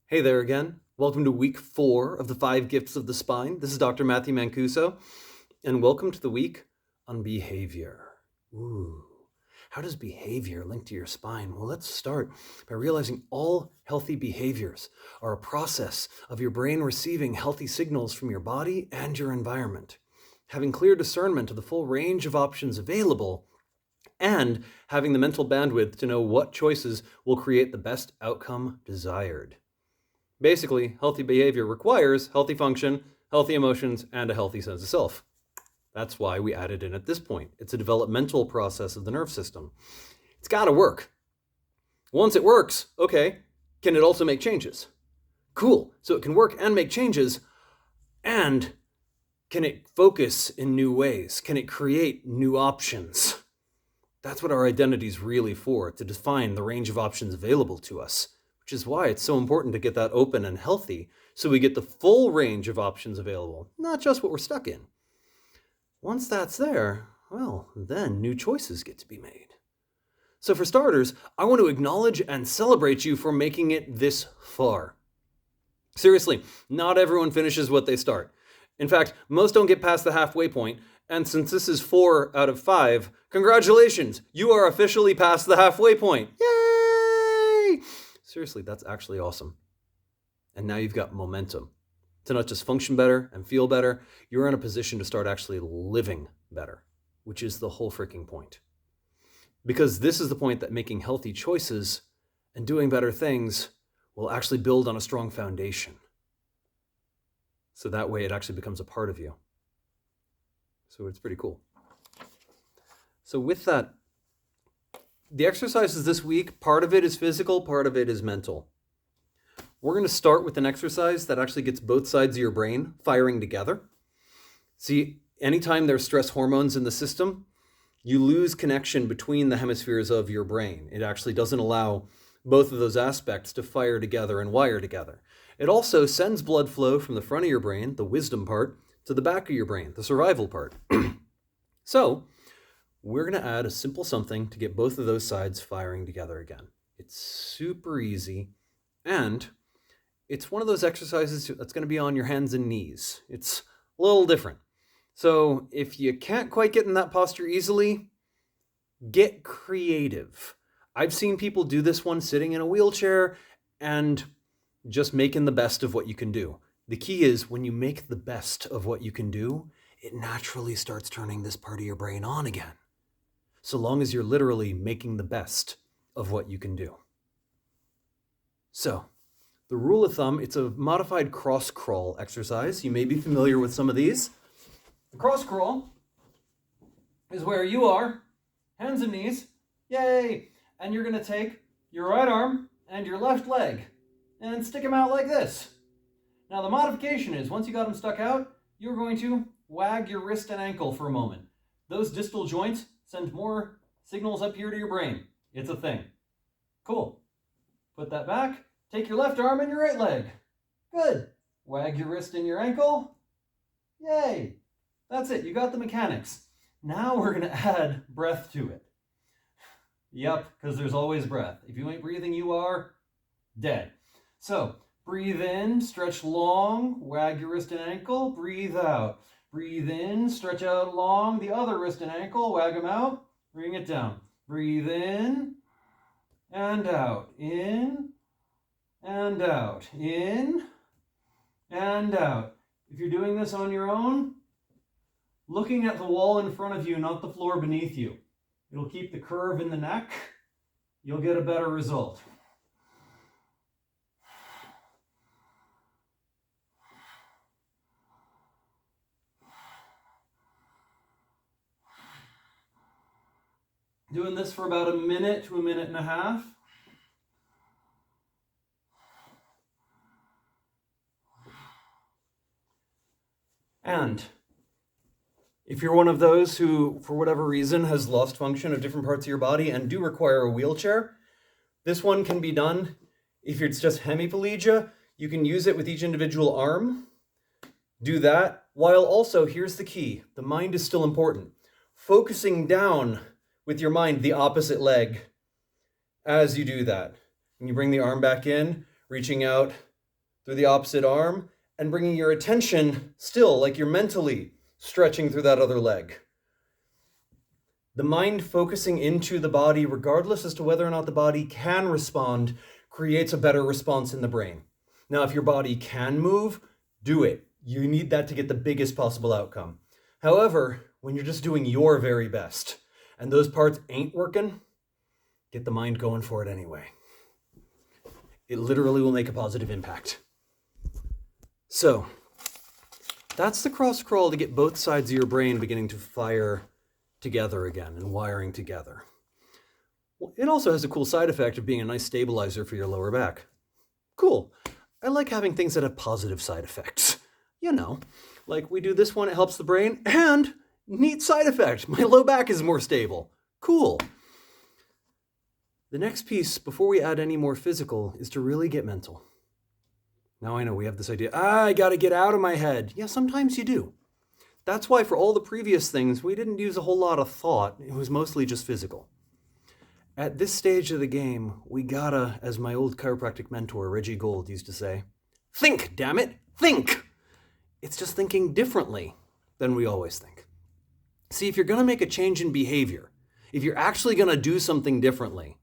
Hey there again. Welcome to week 4 of the 5 Gifts of the Spine. This is Dr. Matthew Mancuso, and welcome to the week on behavior. Ooh, how does behavior link to your spine? Well, let's start by realizing all healthy behaviors are a process of your brain receiving healthy signals from your body and your environment, having clear discernment of the full range of options available, and having the mental bandwidth to know what choices will create the best outcome desired. Basically, healthy behavior requires healthy function, healthy emotions, and a healthy sense of self. That's why we added in at this point. It's a developmental process of the nerve system. It's got to work. Once it works, okay, can it also make changes? Cool. So it can work and make changes, and can it focus in new ways? Can it create new options? That's what our identity is really for, to define the range of options available to us, which is why it's so important to get that open and healthy so we get the full range of options available, not just what we're stuck in. Once that's there, well, then new choices get to be made. So for starters, I want to acknowledge and celebrate you for making it this far. Seriously, not everyone finishes what they start. In fact, most don't get past the halfway point, and since this is 4 out of 5, congratulations, you are officially past the halfway point. Yay! Seriously, that's actually awesome. And now you've got momentum to not just function better and feel better, you're in a position to start actually living better, which is the whole freaking point. Because this is the point that making healthy choices and doing better things will actually build on a strong foundation. So that way it actually becomes a part of you. So it's pretty cool. So with that, the exercises this week, part of it is physical, part of it is mental. We're going to start with an exercise that actually gets both sides of your brain firing together. See, anytime there's stress hormones in the system, you lose connection between the hemispheres of your brain. It actually doesn't allow both of those aspects to fire together and wire together. It also sends blood flow from the front of your brain, the wisdom part, to the back of your brain, the survival part. So, we're going to add a simple something to get both of those sides firing together again. It's super easy, and it's one of those exercises that's going to be on your hands and knees. It's a little different. So if you can't quite get in that posture easily, get creative. I've seen people do this one sitting in a wheelchair and just making the best of what you can do. The key is when you make the best of what you can do, it naturally starts turning this part of your brain on again. So long as you're literally making the best of what you can do. So, the rule of thumb, it's a modified cross crawl exercise. You may be familiar with some of these. The cross crawl is where you are, hands and knees, yay! And you're going to take your right arm and your left leg and stick them out like this. Now the modification is, once you got them stuck out, you're going to wag your wrist and ankle for a moment. Those distal joints send more signals up here to your brain. It's a thing. Cool. Put that back. Take your left arm and your right leg. Good. Wag your wrist and your ankle. Yay. That's it. You got the mechanics. Now we're going to add breath to it. Yep, because there's always breath. If you ain't breathing, you are dead. So, breathe in, stretch long, wag your wrist and ankle, breathe out. Breathe in, stretch out long, the other wrist and ankle, wag them out, bring it down. Breathe in and out, in and out, in and out. If you're doing this on your own, looking at the wall in front of you, not the floor beneath you. It'll keep the curve in the neck. You'll get a better result. Doing this for about a minute to a minute and a half. And if you're one of those who, for whatever reason, has lost function of different parts of your body and do require a wheelchair, this one can be done. If it's just hemiplegia, you can use it with each individual arm. Do that, while also, here's the key, the mind is still important. Focusing down with your mind the opposite leg as you do that. And you bring the arm back in, reaching out through the opposite arm, and bringing your attention still, like you're mentally stretching through that other leg. The mind focusing into the body, regardless as to whether or not the body can respond, creates a better response in the brain. Now, if your body can move, do it. You need that to get the biggest possible outcome. However, when you're just doing your very best and those parts ain't working, get the mind going for it anyway. It literally will make a positive impact. So, that's the cross crawl to get both sides of your brain beginning to fire together again and wiring together. It also has a cool side effect of being a nice stabilizer for your lower back. Cool. I like having things that have positive side effects. You know, like we do this one, it helps the brain, and neat side effect, my low back is more stable. Cool. The next piece, before we add any more physical, is to really get mental. Now I know we have this idea, I gotta get out of my head. Yeah, sometimes you do. That's why for all the previous things, we didn't use a whole lot of thought. It was mostly just physical. At this stage of the game, we gotta, as my old chiropractic mentor, Reggie Gold, used to say, think, damn it, think! It's just thinking differently than we always think. See, if you're gonna make a change in behavior, if you're actually gonna do something differently,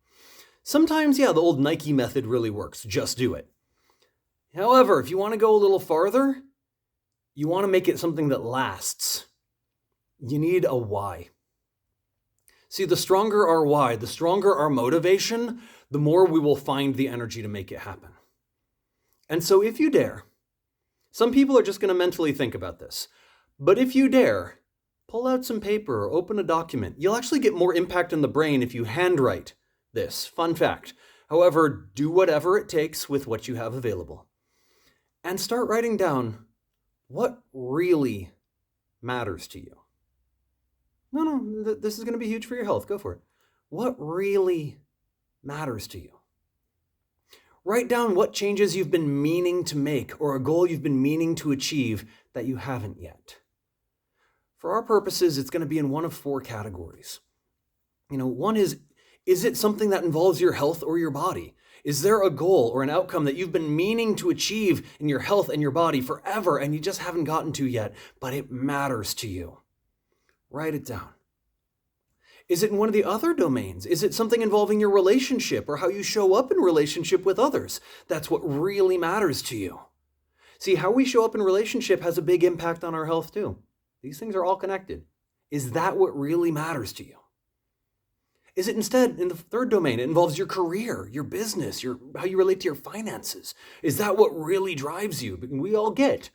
sometimes, yeah, the old Nike method really works. Just do it. However, if you want to go a little farther, you want to make it something that lasts. You need a why. See, the stronger our why, the stronger our motivation, the more we will find the energy to make it happen. And so if you dare, some people are just going to mentally think about this, but if you dare, pull out some paper or open a document. You'll actually get more impact in the brain if you handwrite this. Fun fact. However, do whatever it takes with what you have available. And start writing down what really matters to you. No, this is going to be huge for your health. Go for it. What really matters to you? Write down what changes you've been meaning to make or a goal you've been meaning to achieve that you haven't yet. For our purposes, it's going to be in one of four categories. One is it something that involves your health or your body? Is there a goal or an outcome that you've been meaning to achieve in your health and your body forever and you just haven't gotten to yet, but it matters to you? Write it down. Is it in one of the other domains? Is it something involving your relationship or how you show up in relationship with others? That's what really matters to you. See, how we show up in relationship has a big impact on our health too. These things are all connected. Is that what really matters to you? Is it instead in the third domain? It involves your career, your business, how you relate to your finances. Is that what really drives you? We all get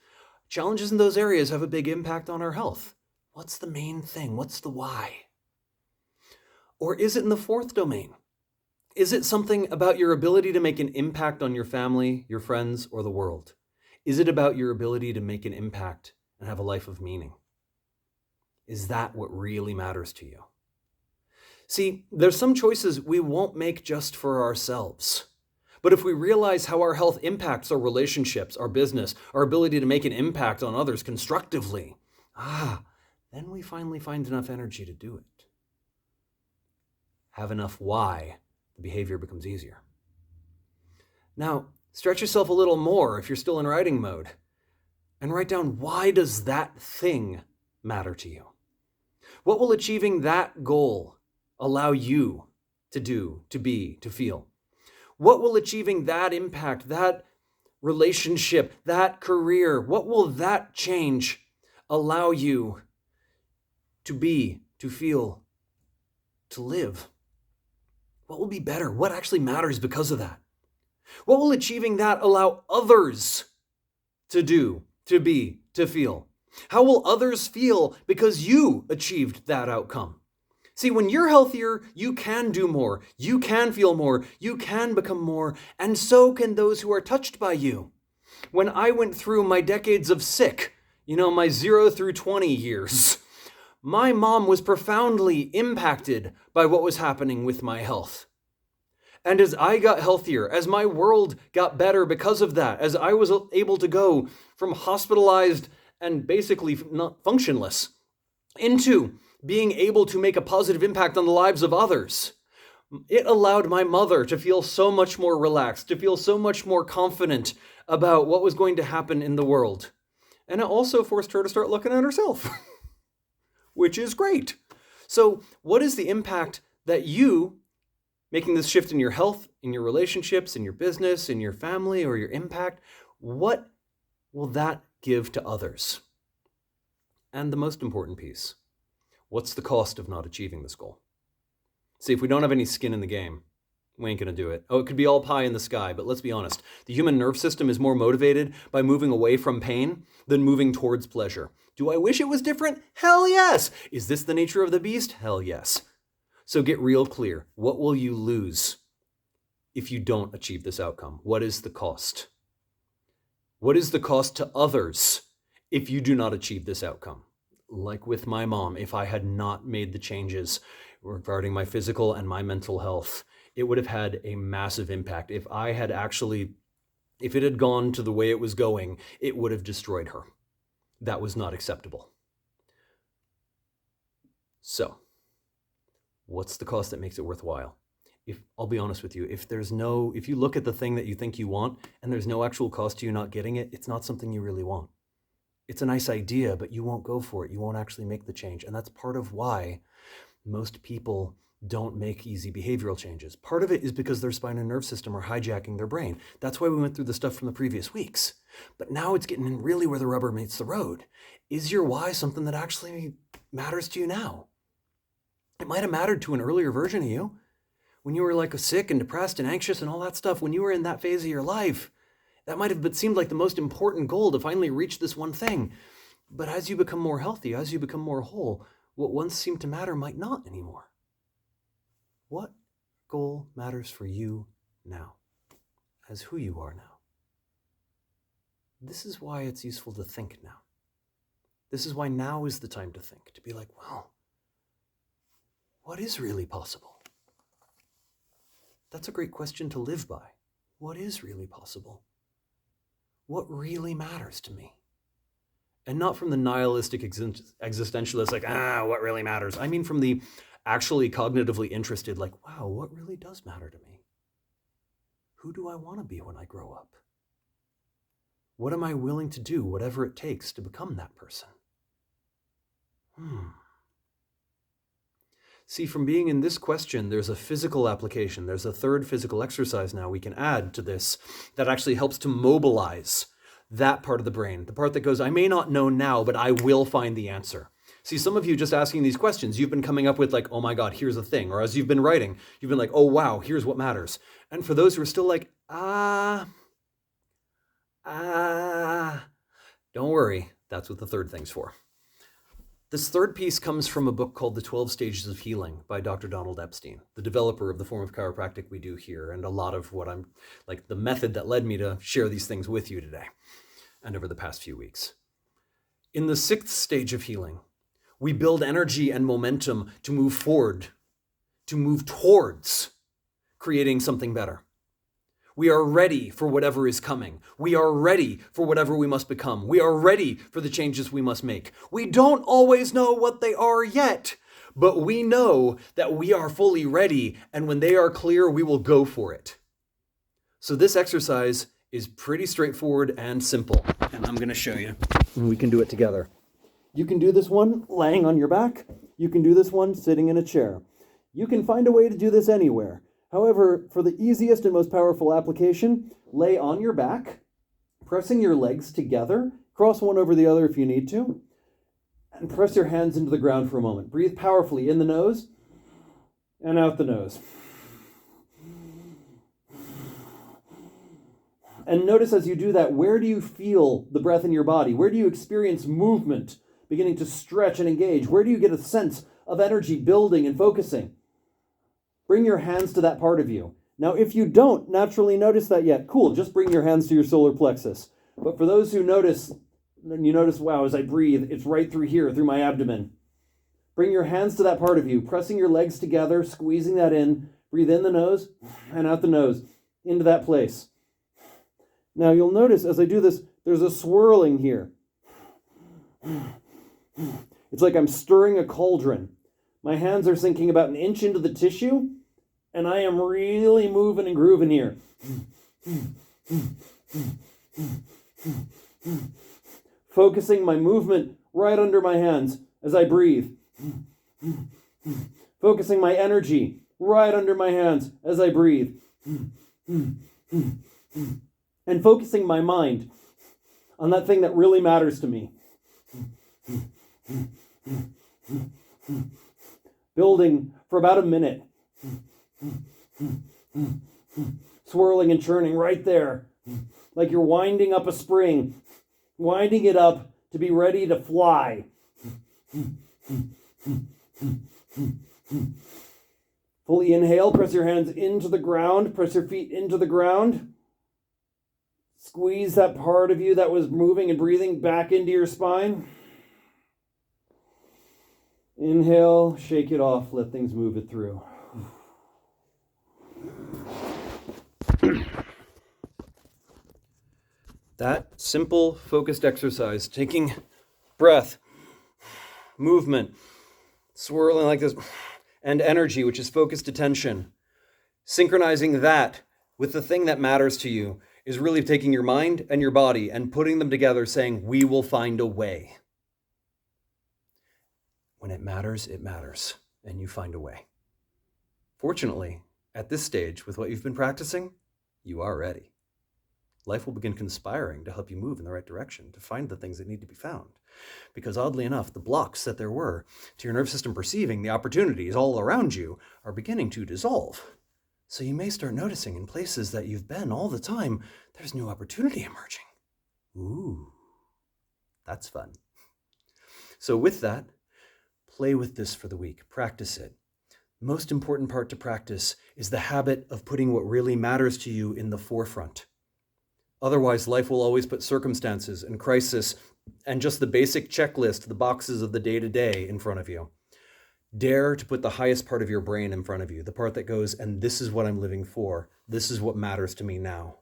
challenges in those areas have a big impact on our health. What's the main thing? What's the why? Or is it in the fourth domain? Is it something about your ability to make an impact on your family, your friends, or the world? Is it about your ability to make an impact and have a life of meaning? Is that what really matters to you? See, there's some choices we won't make just for ourselves. But if we realize how our health impacts our relationships, our business, our ability to make an impact on others constructively, then we finally find enough energy to do it. Have enough why, the behavior becomes easier. Now, stretch yourself a little more if you're still in writing mode, and write down, why does that thing matter to you? What will achieving that goal allow you to do, to be, to feel? What will achieving that impact, that relationship, that career, what will that change allow you to be, to feel, to live? What will be better? What actually matters because of that? What will achieving that allow others to do, to be, to feel? How will others feel because you achieved that outcome? See, when you're healthier, you can do more, you can feel more, you can become more, and so can those who are touched by you. When I went through my decades of sick, my 0 through 20 years, my mom was profoundly impacted by what was happening with my health. And as I got healthier, as my world got better because of that, as I was able to go from hospitalized and basically not functionless into being able to make a positive impact on the lives of others, It allowed my mother to feel so much more relaxed, to feel so much more confident about what was going to happen in the world. And it also forced her to start looking at herself, which is great. So, what is the impact that you making this shift in your health, in your relationships, in your business, in your family, or your impact? What will that give to others? And the most important piece, what's the cost of not achieving this goal? See, if we don't have any skin in the game, we ain't gonna do it. Oh, it could be all pie in the sky, but let's be honest. The human nerve system is more motivated by moving away from pain than moving towards pleasure. Do I wish it was different? Hell yes! Is this the nature of the beast? Hell yes. So get real clear. What will you lose if you don't achieve this outcome? What is the cost? What is the cost to others if you do not achieve this outcome? Like with my mom, if I had not made the changes regarding my physical and my mental health, it would have had a massive impact. If it had gone to the way it was going, it would have destroyed her. That was not acceptable. So, what's the cost that makes it worthwhile? I'll be honest with you, if you look at the thing that you think you want and there's no actual cost to you not getting it, it's not something you really want. It's a nice idea, but you won't go for it. You won't actually make the change. And that's part of why most people don't make easy behavioral changes. Part of it is because their spine and nerve system are hijacking their brain. That's why we went through the stuff from the previous weeks. But now it's getting in really where the rubber meets the road. Is your why something that actually matters to you now? It might have mattered to an earlier version of you when you were like sick and depressed and anxious and all that stuff. When you were in that phase of your life, that might have seemed like the most important goal to finally reach this one thing. But as you become more healthy, as you become more whole, what once seemed to matter might not anymore. What goal matters for you now, as who you are now? This is why it's useful to think now. This is why now is the time to think, to be like, wow, what is really possible? That's a great question to live by. What is really possible? What really matters to me? And not from the nihilistic existentialist, like, what really matters? I mean from the actually cognitively interested, like, wow, what really does matter to me? Who do I want to be when I grow up? What am I willing to do, whatever it takes, to become that person? See, from being in this question, there's a physical application. There's a third physical exercise now we can add to this that actually helps to mobilize that part of the brain, the part that goes, I may not know now, but I will find the answer. See, some of you just asking these questions, you've been coming up with like, oh my God, here's a thing. Or as you've been writing, you've been like, oh wow, here's what matters. And for those who are still like, don't worry, that's what the third thing's for. This third piece comes from a book called The 12 Stages of Healing by Dr. Donald Epstein, the developer of the form of chiropractic we do here, and a lot of what I'm, like the method that led me to share these things with you today and over the past few weeks. In the 6th stage of healing, we build energy and momentum to move forward, to move towards creating something better. We are ready for whatever is coming. We are ready for whatever we must become. We are ready for the changes we must make. We don't always know what they are yet, but we know that we are fully ready, and when they are clear, we will go for it. So this exercise is pretty straightforward and simple, and I'm going to show you, and we can do it together. You can do this one laying on your back. You can do this one sitting in a chair. You can find a way to do this anywhere. However, for the easiest and most powerful application, lay on your back, pressing your legs together, cross one over the other if you need to, and press your hands into the ground for a moment. Breathe powerfully in the nose and out the nose. And notice as you do that, where do you feel the breath in your body? Where do you experience movement beginning to stretch and engage? Where do you get a sense of energy building and focusing? Bring your hands to that part of you. Now, if you don't naturally notice that yet, cool, just bring your hands to your solar plexus. But for those who notice, then you notice, wow, as I breathe, it's right through here, through my abdomen. Bring your hands to that part of you, pressing your legs together, squeezing that in. Breathe in the nose and out the nose, into that place. Now, you'll notice as I do this, there's a swirling here. It's like I'm stirring a cauldron. My hands are sinking about an inch into the tissue, And I am really moving and grooving here. Focusing my movement right under my hands as I breathe. Focusing my energy right under my hands as I breathe. And focusing my mind on that thing that really matters to me. Building for about a minute. Swirling and churning right there. Like you're winding up a spring. Winding it up to be ready to fly. Fully inhale, press your hands into the ground, press your feet into the ground. Squeeze that part of you that was moving and breathing back into your spine. Inhale, shake it off, let things move it through. That simple, focused exercise, taking breath, movement, swirling like this, and energy, which is focused attention, synchronizing that with the thing that matters to you, is really taking your mind and your body and putting them together, saying, we will find a way. When it matters, and you find a way. Fortunately, at this stage, with what you've been practicing, you are ready. Life will begin conspiring to help you move in the right direction, to find the things that need to be found. Because oddly enough, the blocks that there were to your nervous system perceiving the opportunities all around you are beginning to dissolve. So you may start noticing in places that you've been all the time, there's new opportunity emerging. Ooh, that's fun. So with that, play with this for the week. Practice it. Most important part to practice is the habit of putting what really matters to you in the forefront. Otherwise, life will always put circumstances and crisis and just the basic checklist, the boxes of the day-to-day in front of you. Dare to put the highest part of your brain in front of you, the part that goes, and this is what I'm living for. This is what matters to me now.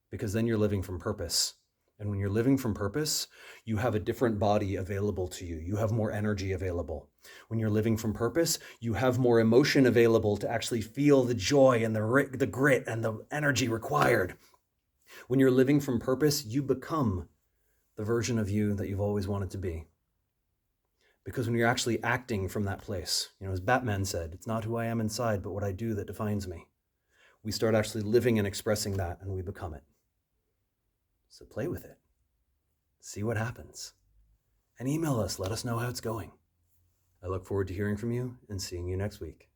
Because then you're living from purpose. And when you're living from purpose, you have a different body available to you. You have more energy available. When you're living from purpose, you have more emotion available to actually feel the joy and the grit and the energy required. When you're living from purpose, you become the version of you that you've always wanted to be. Because when you're actually acting from that place, as Batman said, it's not who I am inside, but what I do that defines me. We start actually living and expressing that, and we become it. So play with it. See what happens. And email us. Let us know how it's going. I look forward to hearing from you and seeing you next week.